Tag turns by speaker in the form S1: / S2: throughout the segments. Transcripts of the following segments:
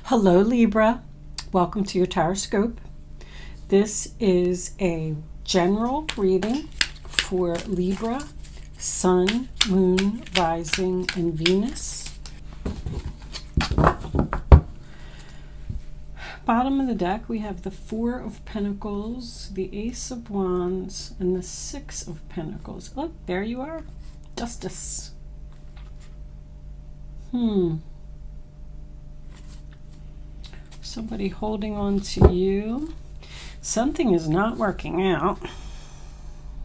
S1: Hello Libra, welcome to your horoscope. This is a general reading for Libra, Sun, Moon, Rising, and Venus. Bottom of the deck we have the Four of Pentacles, the Ace of Wands, and the Six of Pentacles. Look, there you are, Justice. Somebody holding on to you. Something is not working out.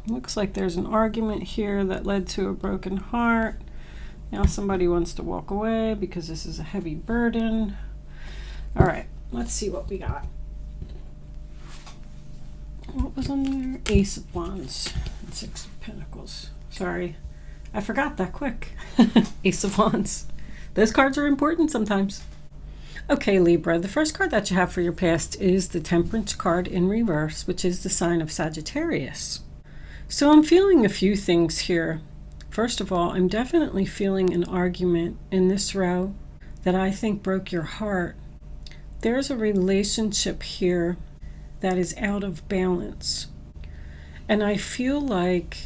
S1: Looks like there's an argument here that led to a broken heart. Now somebody wants to walk away because this is a heavy burden. All right, let's see what we got. What was on there? Ace of Wands and Six of Pentacles. Sorry, I forgot that quick. Ace of Wands. Those cards are important sometimes. Okay, Libra, the first card that you have for your past is the Temperance card in reverse, which is the sign of Sagittarius. So I'm feeling a few things here. First of all, I'm definitely feeling an argument in this row that I think broke your heart. There's a relationship here that is out of balance. And I feel like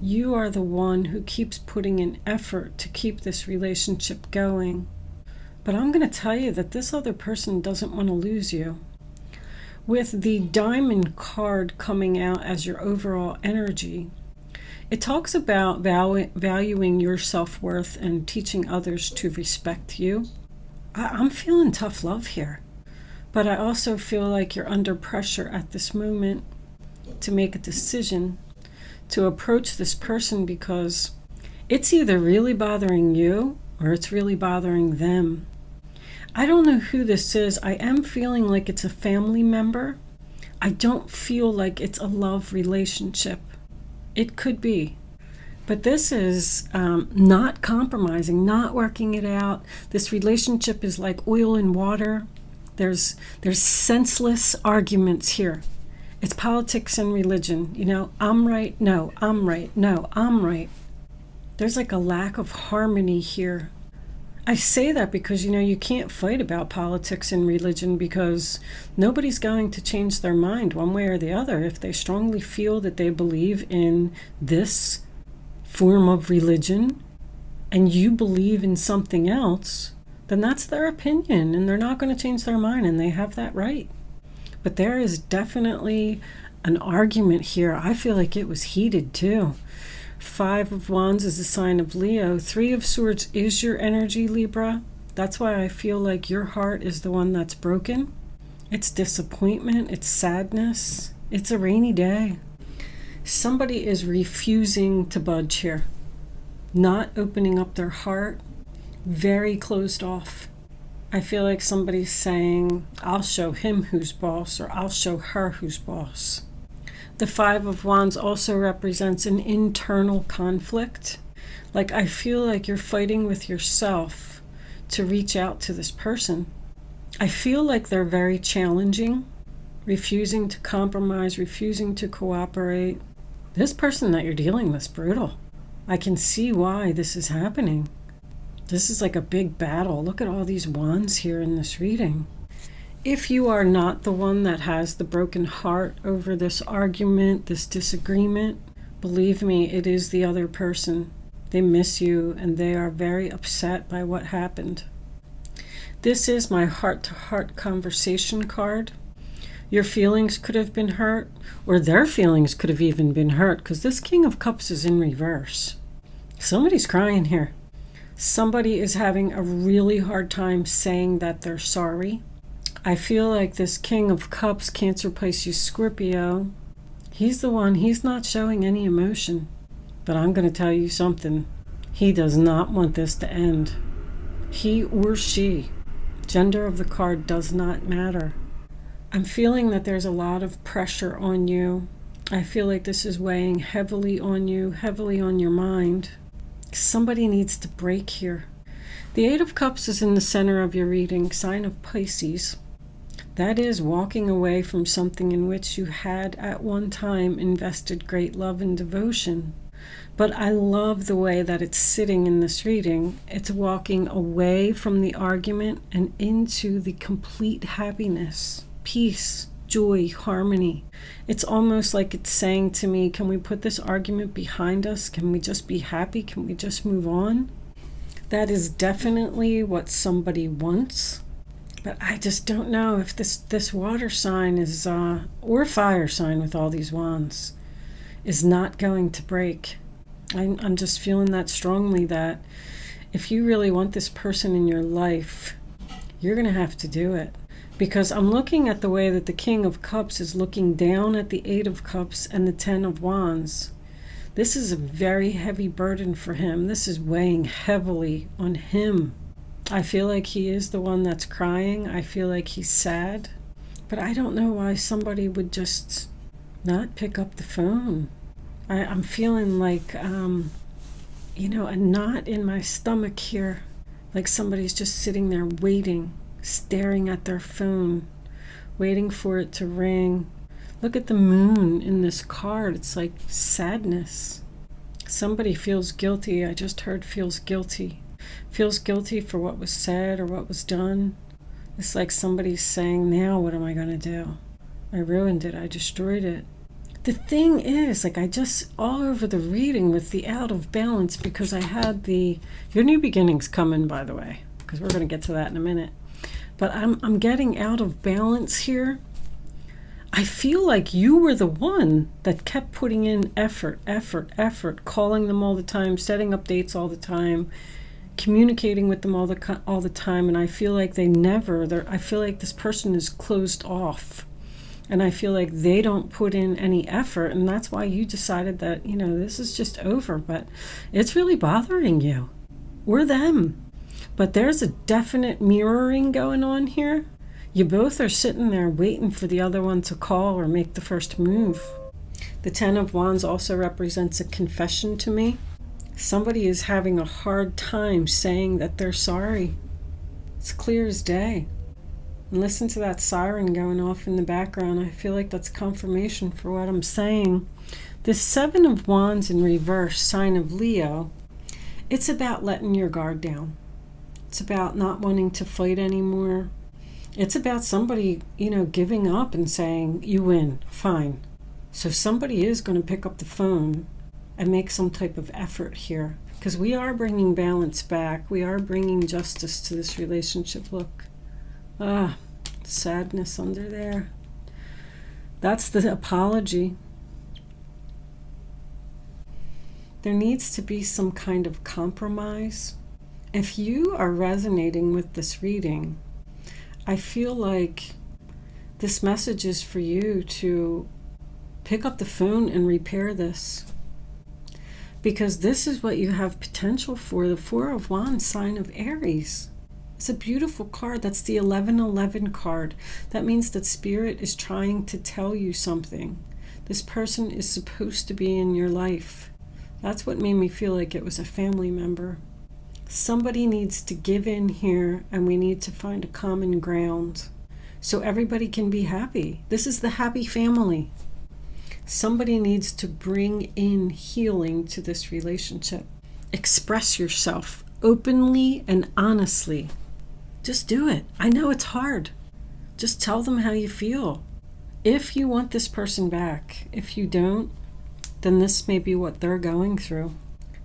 S1: you are the one who keeps putting in effort to keep this relationship going. But I'm going to tell you that this other person doesn't want to lose you. With the Diamond card coming out as your overall energy, it talks about valuing your self-worth and teaching others to respect you. I'm feeling tough love here. But I also feel like you're under pressure at this moment to make a decision to approach this person because it's either really bothering you or it's really bothering them. I don't know who this is. I am feeling like it's a family member. I don't feel like it's a love relationship. It could be. But this is not compromising, not working it out. This relationship is like oil and water. There's senseless arguments here. It's politics and religion. You know, I'm right, no, I'm right, no, I'm right. There's like a lack of harmony here. I say that because, you know, you can't fight about politics and religion because nobody's going to change their mind one way or the other. If they strongly feel that they believe in this form of religion and you believe in something else, then that's their opinion and they're not going to change their mind and they have that right. But there is definitely an argument here. I feel like it was heated too. Five of Wands is a sign of Leo. Three of Swords is your energy, Libra. That's why I feel like your heart is the one that's broken. It's disappointment. It's sadness. It's a rainy day. Somebody is refusing to budge here. Not opening up their heart. Very closed off. I feel like somebody's saying, I'll show him who's boss, or I'll show her who's boss. The Five of Wands also represents an internal conflict. Like I feel like you're fighting with yourself to reach out to this person. I feel like they're very challenging, refusing to compromise, refusing to cooperate. This person that you're dealing with is brutal. I can see why this is happening. This is like a big battle. Look at all these wands here in this reading. If you are not the one that has the broken heart over this argument, this disagreement, believe me, it is the other person. They miss you and they are very upset by what happened. This is my heart-to-heart conversation card. Your feelings could have been hurt, or their feelings could have even been hurt, because this King of Cups is in reverse. Somebody's crying here. Somebody is having a really hard time saying that they're sorry. I feel like this King of Cups, Cancer, Pisces, Scorpio, he's the one, he's not showing any emotion. But I'm going to tell you something. He does not want this to end. He or she. Gender of the card does not matter. I'm feeling that there's a lot of pressure on you. I feel like this is weighing heavily on you, heavily on your mind. Somebody needs to break here. The Eight of Cups is in the center of your reading, sign of Pisces. That is walking away from something in which you had at one time invested great love and devotion. But I love the way that it's sitting in this reading. It's walking away from the argument and into the complete happiness, peace, joy, harmony. It's almost like it's saying to me, can we put this argument behind us? Can we just be happy? Can we just move on? That is definitely what somebody wants. But I just don't know if this water sign is, or fire sign with all these wands, is not going to break. I'm just feeling that strongly, that if you really want this person in your life, you're going to have to do it. Because I'm looking at the way that the King of Cups is looking down at the Eight of Cups and the Ten of Wands. This is a very heavy burden for him. This is weighing heavily on him. I feel like he is the one that's crying. I feel like he's sad. But I don't know why somebody would just not pick up the phone. I'm feeling like, a knot in my stomach here. Like somebody's just sitting there waiting, staring at their phone, waiting for it to ring. Look at the moon in this card. It's like sadness. Somebody feels guilty. I just heard feels guilty. Feels guilty for what was said or what was done. It's like somebody's saying, now what am I going to do? I ruined it. I destroyed it. The thing is, like, I just all over the reading with the out of balance, because I had your new beginnings coming, by the way, because we're going to get to that in a minute. But I'm getting out of balance here. I feel like you were the one that kept putting in effort, calling them all the time, setting up dates all the time, communicating with them all the time, and I feel like I feel like this person is closed off. And I feel like they don't put in any effort, and that's why you decided that, this is just over. But it's really bothering you, or them. But there's a definite mirroring going on here. You both are sitting there waiting for the other one to call or make the first move. The Ten of Wands also represents a confession to me. Somebody is having a hard time saying that they're sorry. It's clear as day. And listen to that siren going off in the background. I feel like that's confirmation for what I'm saying. This Seven of Wands in reverse, sign of Leo, it's about letting your guard down. It's about not wanting to fight anymore. It's about somebody, giving up and saying, you win, fine. So somebody is going to pick up the phone and make some type of effort here. Because we are bringing balance back. We are bringing justice to this relationship. Look. Sadness under there. That's the apology. There needs to be some kind of compromise. If you are resonating with this reading, I feel like this message is for you to pick up the phone and repair this. Because this is what you have potential for. The Four of Wands, sign of Aries. It's a beautiful card. That's the 1111 card. That means that Spirit is trying to tell you something. This person is supposed to be in your life. That's what made me feel like it was a family member. Somebody needs to give in here, and we need to find a common ground so everybody can be happy. This is the happy family. Somebody needs to bring in healing to this relationship. Express yourself openly and honestly. Just do it. I know it's hard. Just tell them how you feel. If you want this person back, if you don't, then this may be what they're going through.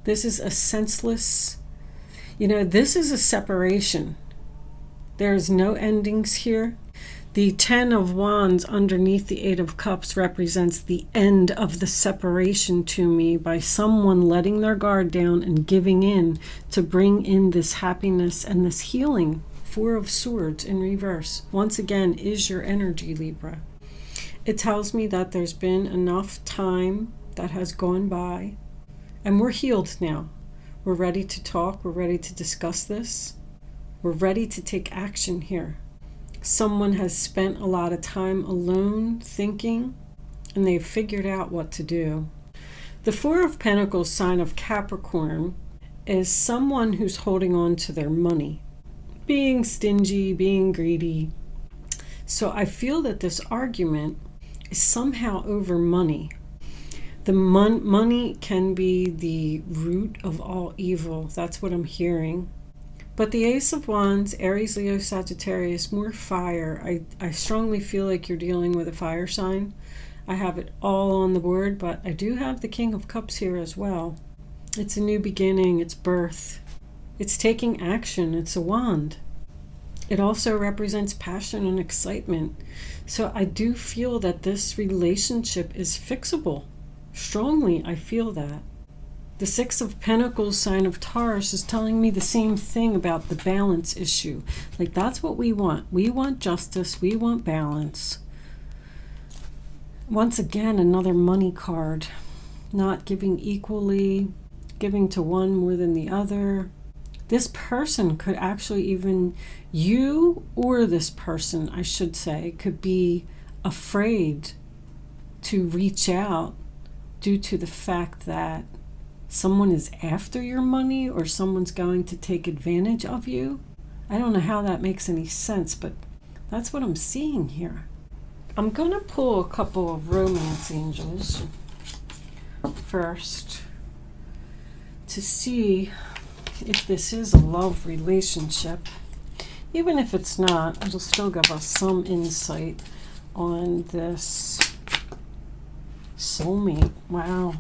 S1: This is a senseless, this is a separation. There's no endings here. The Ten of Wands underneath the Eight of Cups represents the end of the separation to me, by someone letting their guard down and giving in to bring in this happiness and this healing. Four of Swords in reverse, once again, is your energy, Libra. It tells me that there's been enough time that has gone by, and we're healed now. We're ready to talk. We're ready to discuss this. We're ready to take action here. Someone has spent a lot of time alone thinking, and they've figured out what to do. The Four of Pentacles, sign of Capricorn, is someone who's holding on to their money, being stingy, being greedy. So I feel that this argument is somehow over money. The money can be the root of all evil. That's what I'm hearing. But the Ace of Wands, Aries, Leo, Sagittarius, more fire. I strongly feel like you're dealing with a fire sign. I have it all on the board, but I do have the King of Cups here as well. It's a new beginning. It's birth. It's taking action. It's a wand. It also represents passion and excitement. So I do feel that this relationship is fixable. Strongly, I feel that. The Six of Pentacles sign of Taurus is telling me the same thing about the balance issue. Like, that's what we want. We want justice. We want balance. Once again, another money card. Not giving equally, giving to one more than the other. This person could actually, even you or this person, I should say, could be afraid to reach out due to the fact that someone is after your money or someone's going to take advantage of you. I don't know how that makes any sense, but that's what I'm seeing here. I'm going to pull a couple of romance angels first to see if this is a love relationship. Even if it's not, it'll still give us some insight on this soulmate. Wow.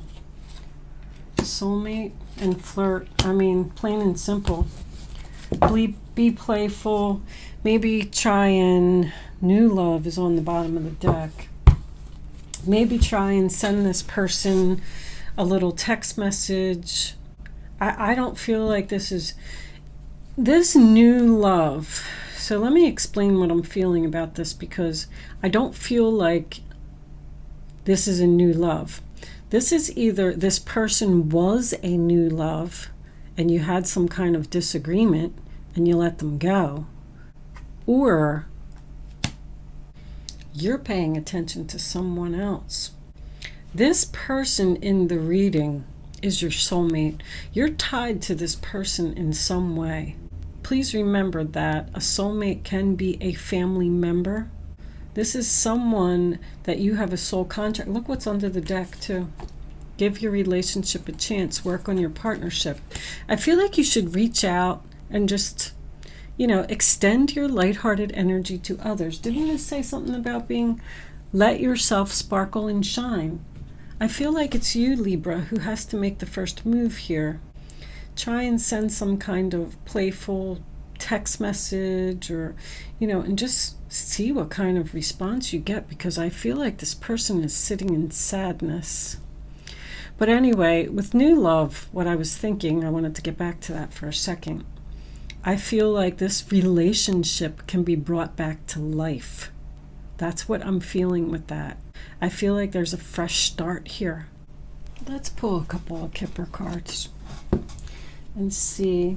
S1: Soulmate and flirt. I mean, plain and simple. Be playful. Maybe try and... New love is on the bottom of the deck. Maybe try and send this person a little text message. I don't feel like this is... This new love... So let me explain what I'm feeling about this, because I don't feel like this is a new love. This is either this person was a new love and you had some kind of disagreement and you let them go, or you're paying attention to someone else. This person in the reading is your soulmate. You're tied to this person in some way. Please remember that a soulmate can be a family member. This is someone that you have a soul contract. Look what's under the deck too. Give your relationship a chance. Work on your partnership. I feel like you should reach out and just, extend your lighthearted energy to others. Didn't you say something about let yourself sparkle and shine? I feel like it's you, Libra, who has to make the first move here. Try and send some kind of playful text message or, and just see what kind of response you get, because I feel like this person is sitting in sadness. But anyway, with new love, what I was thinking, I wanted to get back to that for a second. I feel like this relationship can be brought back to life. That's what I'm feeling with that. I feel like there's a fresh start here. Let's pull a couple of Kipper cards and see.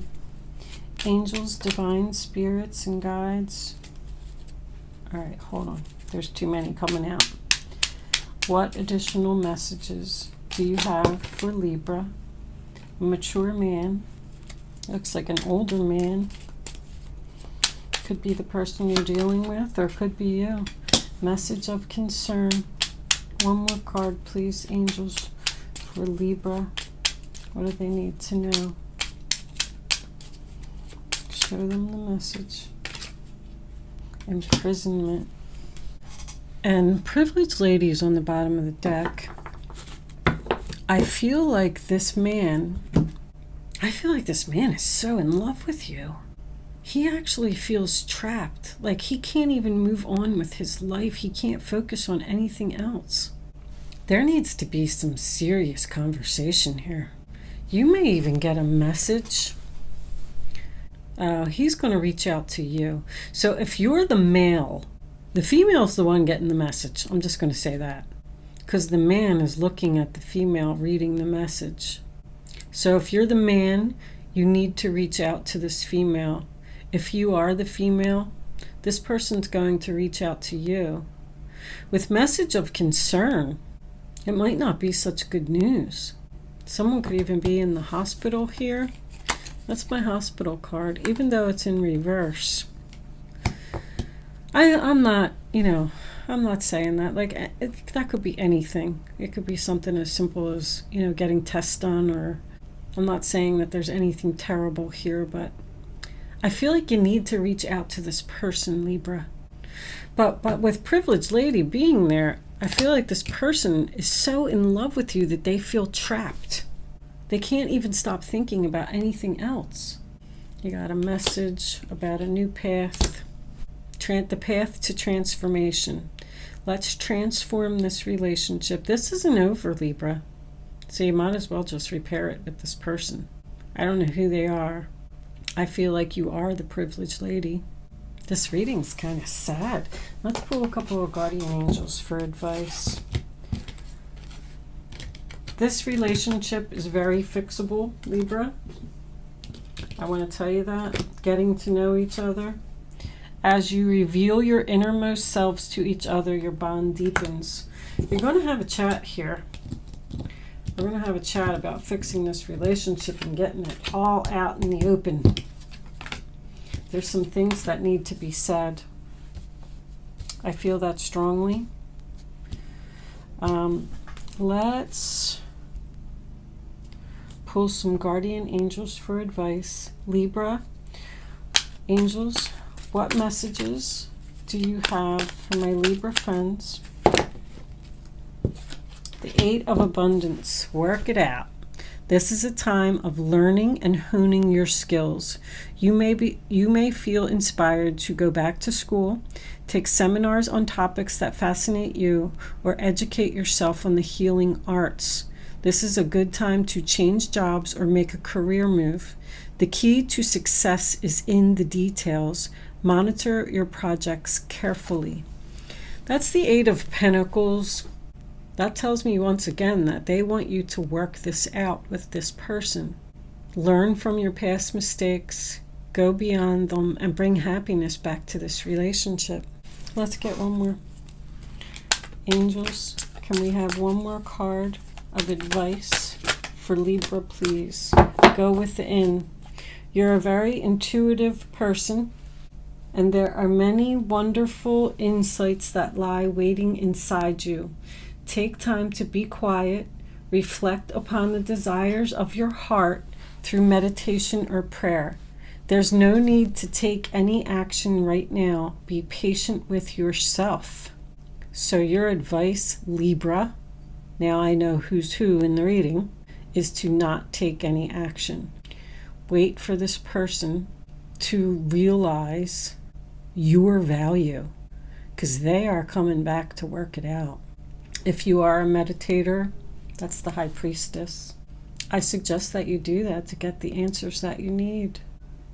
S1: Angels, divine spirits, and guides. All right, hold on. There's too many coming out. What additional messages do you have for Libra? A mature man. Looks like an older man. Could be the person you're dealing with, or could be you. Message of concern. One more card, please, angels, for Libra. What do they need to know? Show them the message. Imprisonment. And privileged ladies on the bottom of the deck. I feel like this man is so in love with you. He actually feels trapped. Like he can't even move on with his life. He can't focus on anything else. There needs to be some serious conversation here. You may even get a message. He's going to reach out to you. So if you're the male, the female's the one getting the message. I'm just going to say that, because the man is looking at the female reading the message. So if you're the man, you need to reach out to this female. If you are the female, this person's going to reach out to you with message of concern. It might not be such good news. Someone could even be in the hospital here. That's my hospital card, even though it's in reverse. I'm not, I'm not saying that. Like, that could be anything. It could be something as simple as, getting tests done, or I'm not saying that there's anything terrible here, but I feel like you need to reach out to this person, Libra. But with Privileged Lady being there, I feel like this person is so in love with you that they feel trapped. They can't even stop thinking about anything else. You got a message about a new path. The path to transformation. Let's transform this relationship. This isn't over, Libra. So you might as well just repair it with this person. I don't know who they are. I feel like you are the Privileged Lady. This reading's kind of sad. Let's pull a couple of guardian angels for advice. This relationship is very fixable, Libra. I want to tell you that. Getting to know each other. As you reveal your innermost selves to each other, your bond deepens. You're going to have a chat here. We're going to have a chat about fixing this relationship and getting it all out in the open. There's some things that need to be said. I feel that strongly. Let's pull some guardian angels for advice. Libra, angels, what messages do you have for my Libra friends? The Eight of Abundance. Work it out. This is a time of learning and honing your skills. You may feel inspired to go back to school, take seminars on topics that fascinate you, or educate yourself on the healing arts. This is a good time to change jobs or make a career move. The key to success is in the details. Monitor your projects carefully. That's the Eight of Pentacles. That tells me once again that they want you to work this out with this person. Learn from your past mistakes, go beyond them, and bring happiness back to this relationship. Let's get one more. Angels, can we have one more card of advice for Libra, please? Go within. You're a very intuitive person, and there are many wonderful insights that lie waiting inside you. Take time to be quiet, reflect upon the desires of your heart through meditation or prayer. There's no need to take any action right now. Be patient with yourself. So your advice, Libra, now I know who's who in the reading, is to not take any action. Wait for this person to realize your value, because they are coming back to work it out. If you are a meditator, that's the High Priestess. I suggest that you do that to get the answers that you need.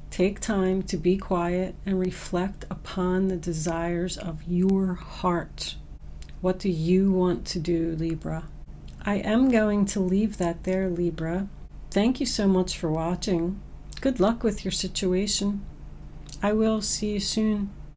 S1: Take time to be quiet and reflect upon the desires of your heart. What do you want to do, Libra? I am going to leave that there, Libra. Thank you so much for watching. Good luck with your situation. I will see you soon.